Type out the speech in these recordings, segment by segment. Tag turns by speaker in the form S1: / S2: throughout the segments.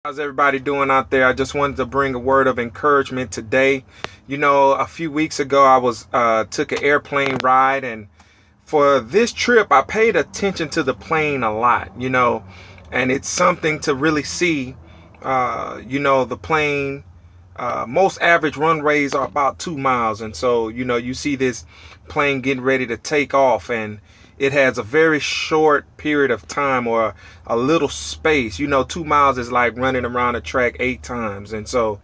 S1: How's everybody doing out there? I just wanted to bring a word of encouragement today. You know, a few weeks ago I was took an airplane ride, and for this trip I paid attention to the plane a lot, and it's something to really see. The plane, most average runways are about 2 miles, and so you see this plane getting ready to take off, and it has a very short period of time, or a little space. 2 miles is like running around a track 8 times. And so,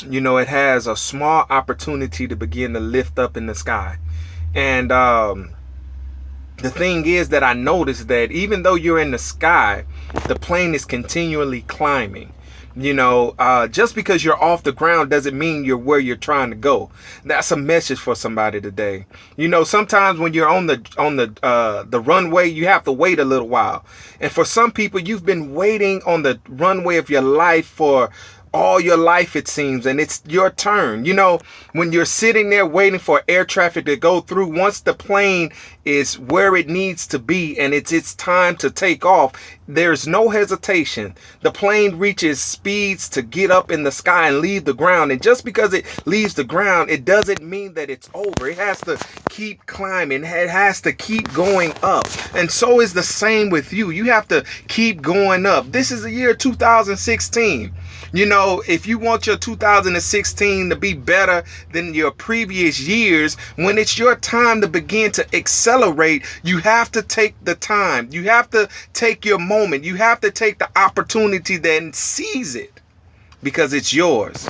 S1: it has a small opportunity to begin to lift up in the sky. And the thing is that I noticed that even though you're in the sky, the plane is continually climbing. Just because you're off the ground doesn't mean you're where you're trying to go. That's a message for somebody today. Sometimes when you're on the runway, you have to wait a little while. And for some people, you've been waiting on the runway of your life for all your life, it seems, and it's your turn. When you're sitting there waiting for air traffic to go through, once the plane is where it needs to be and it's time to take off, there's no hesitation. The plane reaches speeds to get up in the sky and leave the ground. And just because it leaves the ground, it doesn't mean that it's over. It has to keep climbing. It has to keep going up. And so is the same with you. You have to keep going up. This is the year 2016. If you want your 2016 to be better than your previous years, when it's your time to begin to accelerate, you have to take the time. You have to take your moment. You have to take the opportunity then seize it, because it's yours.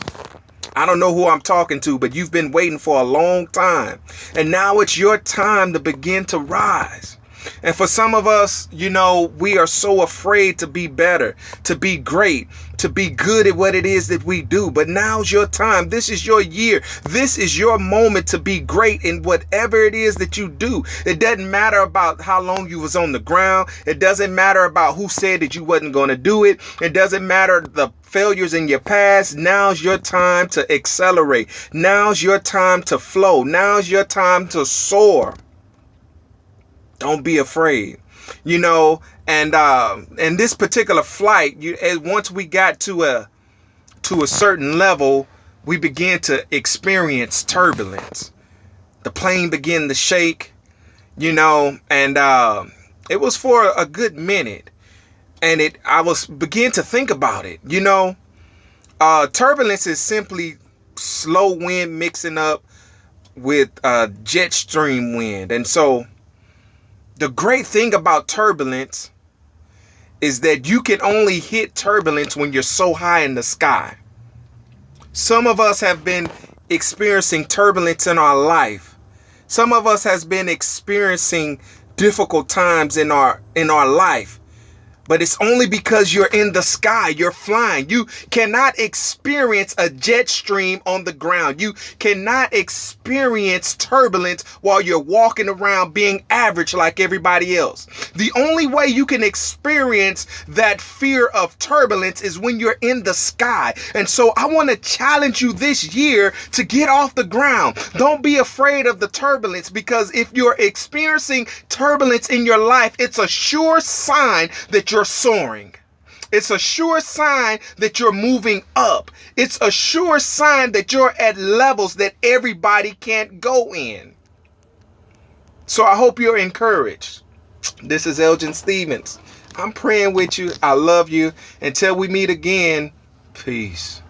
S1: I don't know who I'm talking to, but you've been waiting for a long time, and now it's your time to begin to rise. And for some of us, we are so afraid to be better, to be great, to be good at what it is that we do. But now's your time. This is your year. This is your moment to be great in whatever it is that you do. It doesn't matter about how long you was on the ground. It doesn't matter about who said that you wasn't going to do it. It doesn't matter the failures in your past. Now's your time to accelerate. Now's your time to flow. Now's your time to soar. Don't be afraid, and this particular flight, once we got to a certain level, we began to experience turbulence. The plane began to shake, and it was for a good minute, and I began to think about it. Turbulence is simply slow wind mixing up with jet stream wind, and so the great thing about turbulence is that you can only hit turbulence when you're so high in the sky. Some of us have been experiencing turbulence in our life. Some of us has been experiencing difficult times in our life. But it's only because you're in the sky, you're flying. You cannot experience a jet stream on the ground. You cannot experience turbulence while you're walking around being average like everybody else. The only way you can experience that fear of turbulence is when you're in the sky. And so I want to challenge you this year to get off the ground. Don't be afraid of the turbulence, because if you're experiencing turbulence in your life, it's a sure sign that you're soaring. It's a sure sign that you're moving up. It's a sure sign that you're at levels that everybody can't go in. So I hope you're encouraged. This is Elgin Stevens. I'm praying with you. I love you. Until we meet again, peace.